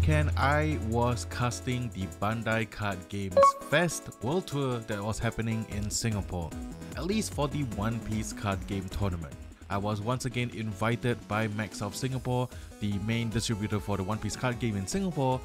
weekend, I was casting the Bandai Card Games Fest World Tour that was happening in Singapore, at least for the One Piece card game tournament. I was once again invited by Maxsoft Singapore, the main distributor for the One Piece card game in Singapore,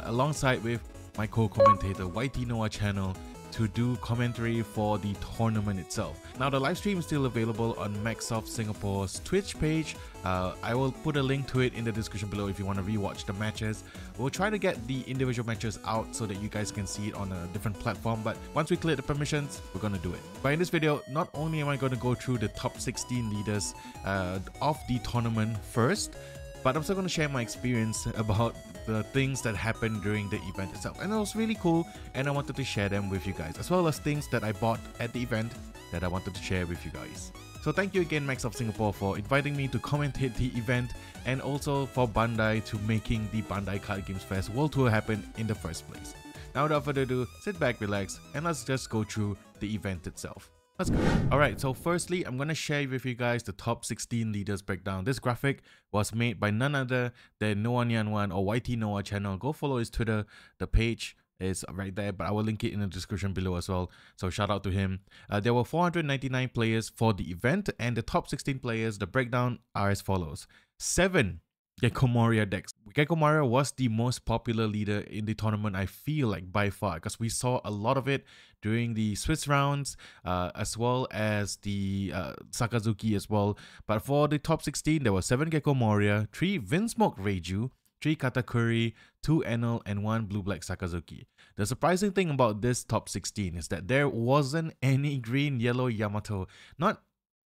alongside with my co-commentator YT Noah channel, to do commentary for the tournament itself. Now the live stream is still available on Maxsoft Singapore's Twitch page. I will put a link to it in the description below if you want to rewatch the matches. We'll try to get the individual matches out so that you guys can see it on a different platform, but once we clear the permissions, we're gonna do it. But in this video, not only am I going to go through the top 16 leaders of the tournament first, but I'm also going to share my experience about the things that happened during the event itself. And it was really cool, and I wanted to share them with you guys, as well as things that I bought at the event that I wanted to share with you guys. So thank you again, Maxsoft Singapore, for inviting me to commentate the event, and also for Bandai to making the Bandai Card Games Fest World Tour happen in the first place. Now without further ado, sit back, relax, and let's just go through the event itself. Let's go. Alright, so firstly, I'm going to share with you guys the top 16 leaders breakdown. This graphic was made by none other than Noah Nyan1 or YT Noah channel. Go follow his Twitter. The page is right there, but I will link it in the description below as well. So shout out to him. There were 499 players for the event, and the top 16 players, the breakdown are as follows. 7 Gecko Moria decks. Gecko Moria was the most popular leader in the tournament, I feel like, by far, because we saw a lot of it during the Swiss rounds, as well as the Sakazuki as well. But for the top 16, there were 7 Gecko Moria, 3 Vinsmoke Reiju, 3 Katakuri, 2 Enel, and 1 Blue-Black Sakazuki. The surprising thing about this top 16 is that there wasn't any green-yellow Yamato. Not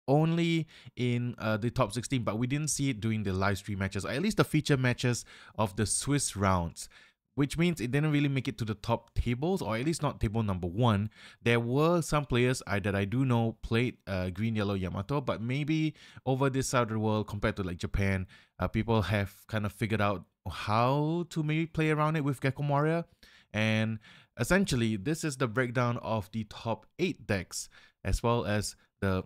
only in the top 16, but we didn't see it during the live stream matches, or at least the feature matches of the Swiss rounds, which means it didn't really make it to the top tables, or at least not table number 1. There were some players that I do know played green yellow Yamato, but maybe over this side of the world compared to like Japan, people have kind of figured out how to maybe play around it with Gecko Moria. And essentially this is the breakdown of the top 8 decks, as well as the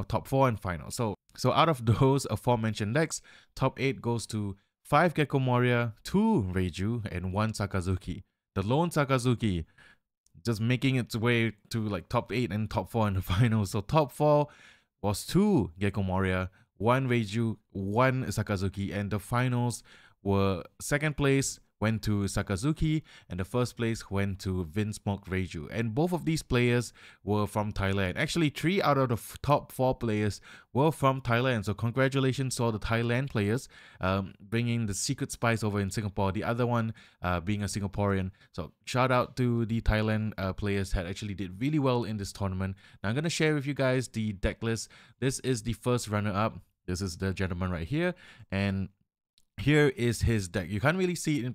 top 4 and final. So out of those aforementioned decks, top 8 goes to 5 Gecko Moria, 2 Reiju, and 1 Sakazuki. The lone Sakazuki just making its way to like top 8 and top 4 in the final. So top 4 was 2 Gecko Moria, 1 Reiju, 1 Sakazuki, and the finals were second place went to Sakazuki, and the first place went to Vinsmoke Reiju. And both of these players were from Thailand. Actually, 3 out of the top 4 players were from Thailand. So congratulations to all the Thailand players bringing the secret spice over in Singapore. The other one being a Singaporean. So shout out to the Thailand players that actually did really well in this tournament. Now I'm going to share with you guys the deck list. This is the first runner-up. This is the gentleman right here. And here is his deck. You can't really see it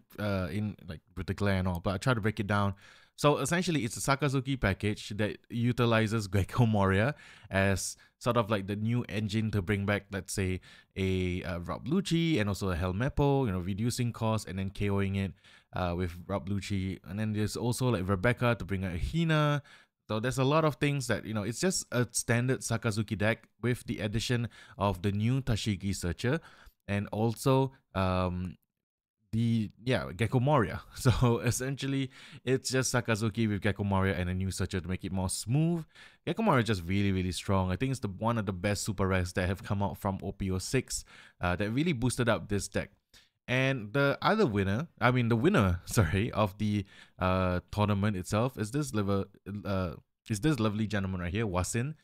in like with the glare and all, but I try to break it down. So essentially, it's a Sakazuki package that utilizes Gecko Moria as sort of like the new engine to bring back, let's say, a Rob Lucci and also a Helmeppo, reducing cost and then KOing it with Rob Lucci. And then there's also like Rebecca to bring out a Hina. So there's a lot of things that, it's just a standard Sakazuki deck with the addition of the new Tashigi Searcher. And also Gecko Moria. So essentially it's just Sakazuki with Gecko Moria and a new Searcher to make it more smooth. Gecko Moria is just really, really strong. I think it's one of the best super rares that have come out from OPO6 that really boosted up this deck. And the winner of the tournament itself is this lovely gentleman right here, Wasin.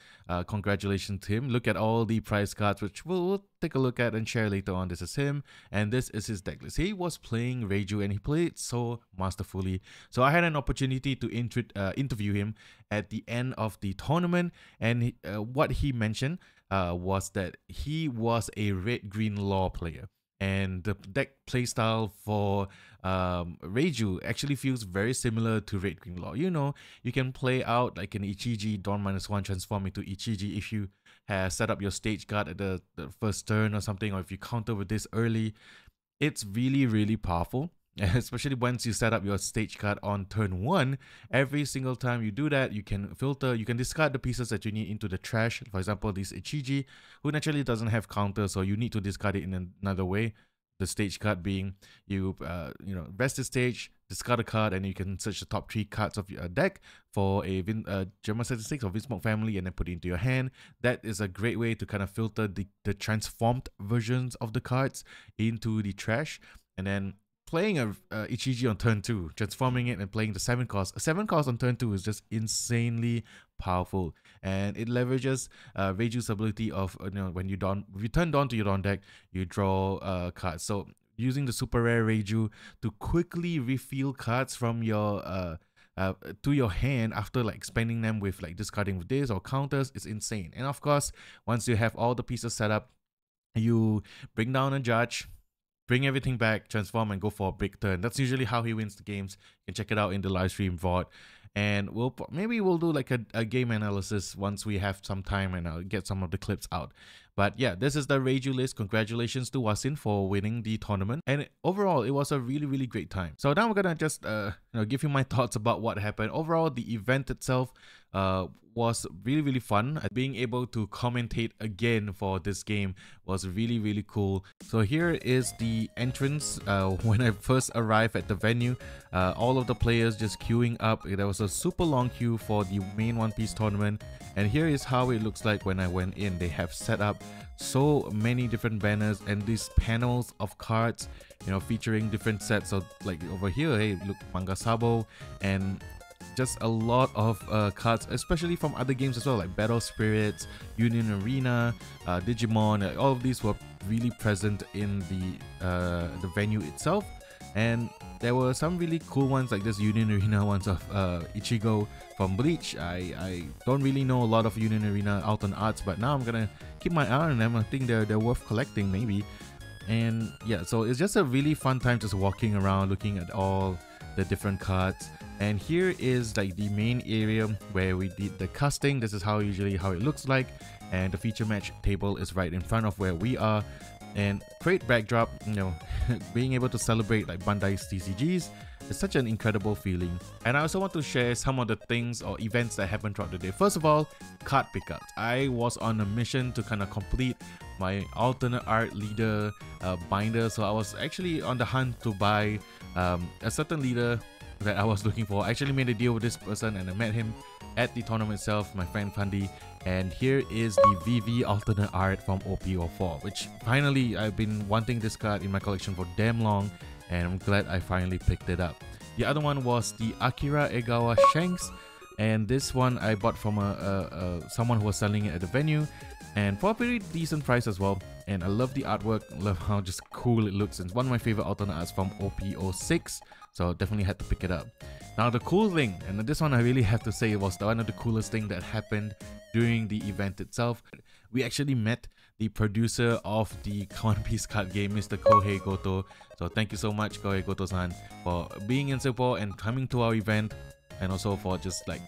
Congratulations to him. Look at all the prize cards, which we'll take a look at and share later on. This is him, and this is his deck list. He was playing Reiju, and he played so masterfully. So I had an opportunity to interview him at the end of the tournament, and what he mentioned was that he was a red-green law player. And the deck playstyle for Reiju actually feels very similar to Red Green Law. You can play out like an Ichiji Dawn -1 transform into Ichiji if you have set up your stage guard at the first turn or something, or if you counter with this early. It's really, really powerful. Especially once you set up your stage card on turn 1, every single time you do that, you can filter, you can discard the pieces that you need into the trash. For example, this Ichiji, who naturally doesn't have counter, so you need to discard it in another way. The stage card being you rest the stage, discard a card, and you can search the top 3 cards of your deck for a German 76 or Vinsmoke family, and then put it into your hand. That is a great way to kind of filter the transformed versions of the cards into the trash, and then playing a Ichiji on turn 2, transforming it and playing the 7 cost. A 7 cost on turn 2 is just insanely powerful, and it leverages Reiju's ability of when you turn Dawn to your Dawn deck, you draw cards. So using the super rare Reiju to quickly refill cards from your to your hand after like expanding them with like discarding with this or counters is insane. And of course, once you have all the pieces set up, you bring down a judge, bring everything back, transform, and go for a big turn. That's usually how he wins the games. You can check it out in the live stream VOD. And maybe we'll do like a game analysis once we have some time, and I'll get some of the clips out. But yeah, this is the Reiju list. Congratulations to Wasin for winning the tournament. And overall, it was a really, really great time. So now we're gonna just give you my thoughts about what happened. Overall, the event itself was really, really fun. Being able to commentate again for this game was really, really cool. So here is the entrance when I first arrived at the venue. All of the players just queuing up. There was a super long queue for the main One Piece tournament, and here is how it looks like when I went in. They have set up so many different banners and these panels of cards, featuring different sets. So like over here, hey, look, Manga Sabo, and just a lot of cards, especially from other games as well, like Battle Spirits, Union Arena, Digimon. All of these were really present in the venue itself, and there were some really cool ones like this Union Arena ones of Ichigo from Bleach. I don't really know a lot of Union Arena alternate arts, but now I'm gonna keep my eye on them. I think they're worth collecting maybe. And yeah, so it's just a really fun time just walking around, looking at all the different cards. And here is like the main area where we did the casting. This is how it looks like, and the feature match table is right in front of where we are. And great backdrop, being able to celebrate like Bandai's TCGs is such an incredible feeling. And I also want to share some of the things or events that happened throughout the day. First of all, card pickups. I was on a mission to kind of complete my alternate art leader binder, so I was actually on the hunt to buy a certain leader that I was looking for. I actually made a deal with this person, and I met him at the tournament itself, my friend Fandi. And here is the VV alternate art from OP04, which finally I've been wanting this card in my collection for damn long, and I'm glad I finally picked it up. The other one was the Akira Egawa Shanks, and this one I bought from someone who was selling it at the venue, and for a pretty decent price as well. And I love the artwork, love how just cool it looks. It's one of my favorite alternate arts from OP06, so definitely had to pick it up. Now the cool thing, and this one I really have to say was one of the coolest thing that happened during the event itself. We actually met the producer of the One Piece card game, Mr. Kohei Goto. So thank you so much, Kohei Goto-san, for being in Singapore and coming to our event, and also for just like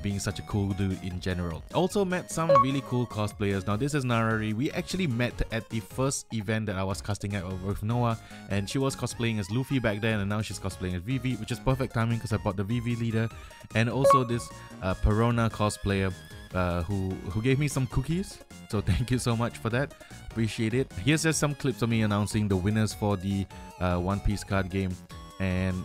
being such a cool dude in general. Also met some really cool cosplayers. Now this is Narari. We actually met at the first event that I was casting at with Noah, and she was cosplaying as Luffy back then, and now she's cosplaying as Vivi, which is perfect timing because I bought the Vivi leader. And also this Perona cosplayer who gave me some cookies, so thank you so much for that, appreciate it. Here's just some clips of me announcing the winners for the One Piece card game. And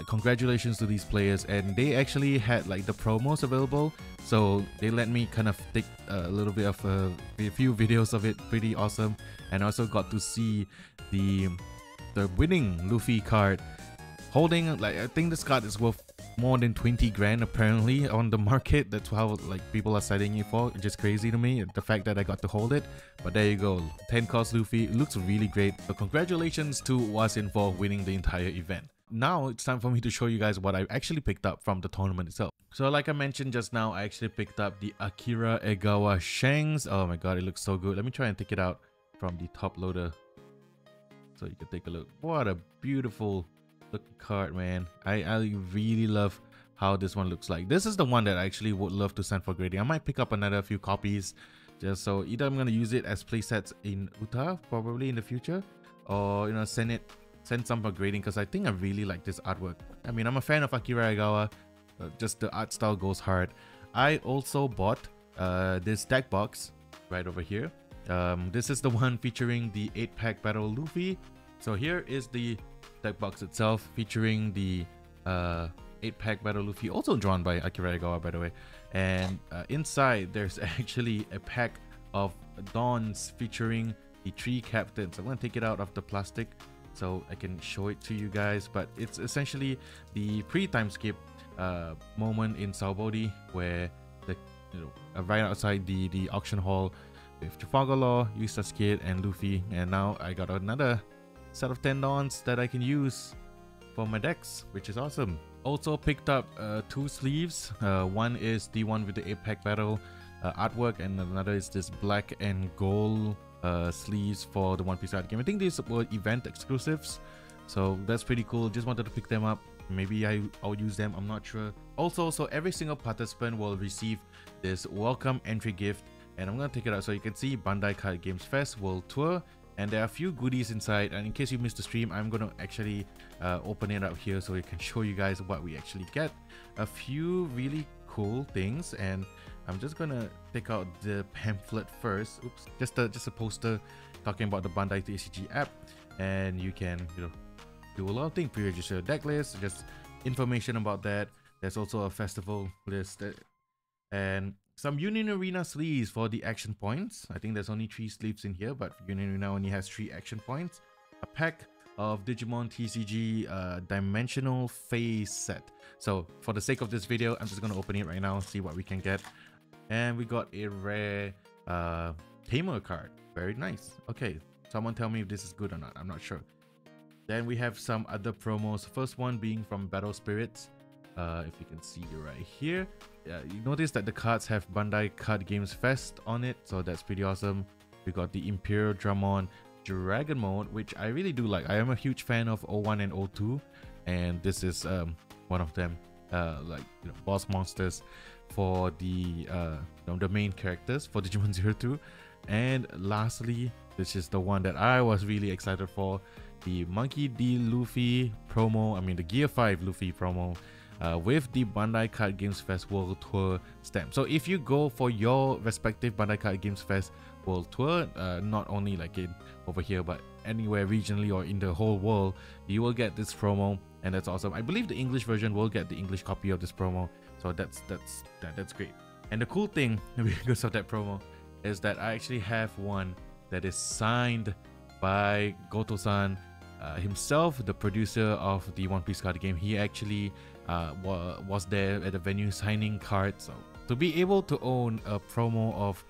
congratulations to these players, and they actually had like the promos available, so they let me kind of take a little bit of a few videos of it. Pretty awesome. And I also got to see the winning Luffy card, holding like, I think this card is worth more than 20 grand apparently on the market. That's how like people are selling it for. It's just crazy to me, the fact that I got to hold it. But there you go, 10 cost Luffy. It looks really great. So congratulations to Wasin for winning the entire event. Now it's time for me to show you guys what I actually picked up from the tournament itself. So like I mentioned just now, I actually picked up the Akira Egawa Shanks. Oh my god, it looks so good. Let me try and take it out from the top loader so you can take a look. What a beautiful looking card, man. I really love how this one looks like. This is the one that I actually would love to send for grading. I might pick up another few copies, just so either I'm going to use it as playsets in Uta probably in the future, or send some for grading, because I think I really like this artwork. I mean, I'm a fan of Akira Egawa, just the art style goes hard. I also bought this deck box right over here. This is the one featuring the 8-pack Battle Luffy, So here is the deck box itself, featuring the 8-pack Battle Luffy, also drawn by Akira Egawa, by the way. And inside, there's actually a pack of Dons featuring the 3 captains. I'm going to take it out of the plastic so I can show it to you guys. But it's essentially the pre-time skip moment in Saobody, where the right outside the auction hall with Trafalgar Law, Eustace Kid, and Luffy. And now I got another set of 10 Dons that I can use for my decks, which is awesome. Also picked up 2 sleeves. One is the one with the 8-pack battle artwork, and another is this black and gold sleeves for the One Piece card game. I think these were event exclusives, so that's pretty cool. Just wanted to pick them up. Maybe I'll use them, I'm not sure. Also, so every single participant will receive this welcome entry gift, and I'm gonna take it out. So you can see Bandai Card Games Fest World Tour, and there are a few goodies inside. And in case you missed the stream, I'm gonna actually open it up here so we can show you guys what we actually get. A few really cool things, and I'm just gonna take out the pamphlet first. Oops, just a poster talking about the Bandai TCG app, and you can do a lot of things. Pre-register your deck list, just information about that. There's also a festival list and some Union Arena sleeves for the action points. I think there's only 3 sleeves in here, but Union Arena only has 3 action points. A pack of Digimon TCG Dimensional Phase set. So for the sake of this video, I'm just gonna open it right now, see what we can get. And we got a rare Tamer card. Very nice. Okay, someone tell me if this is good or not. I'm not sure. Then we have some other promos. First one being from Battle Spirits. If you can see right here, you notice that the cards have Bandai Card Games Fest on it, so that's pretty awesome. We got the Imperial Dramon Dragon Mode, which I really do like. I am a huge fan of 01 and 02, and this is one of them, boss monsters for the the main characters for Digimon 02. And lastly, this is the one that I was really excited for, the Monkey D. Luffy promo, the Gear 5 Luffy promo, with the Bandai Card Games Fest World Tour stamp. So if you go for your respective Bandai Card Games Fest World Tour, not only like over here, but anywhere regionally or in the whole world, you will get this promo, and that's awesome. I believe the English version will get the English copy of this promo, so that's great. And the cool thing because of that promo is that I actually have one that is signed by Goto-san himself, the producer of the One Piece card game. He actually was there at the venue signing cards. So to be able to own a promo of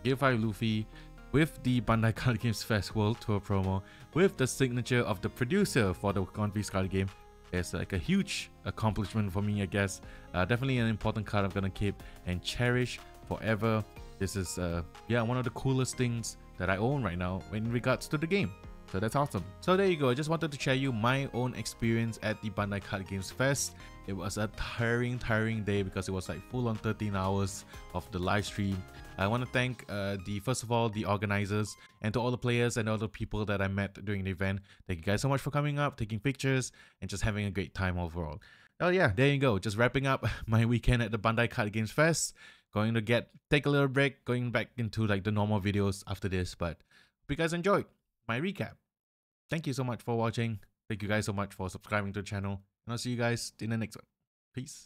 Gear 5 Luffy with the Bandai Card Games Fest World Tour promo with the signature of the producer for the One Piece card game is like a huge accomplishment for me, I guess. Definitely an important card I'm gonna keep and cherish forever. This is one of the coolest things that I own right now in regards to the game. So that's awesome. So there you go. I just wanted to share you my own experience at the Bandai Card Games Fest. It was a tiring day because it was like full on 13 hours of the live stream. I want to thank first of all the organizers, and to all the players and all the people that I met during the event. Thank you guys so much for coming up, taking pictures, and just having a great time overall. Oh yeah, there you go. Just wrapping up my weekend at the Bandai Card Games Fest. Going to take a little break, going back into like the normal videos after this, but hope you guys enjoyed my recap. Thank you so much for watching. Thank you guys so much for subscribing to the channel, and I'll see you guys in the next one. Peace.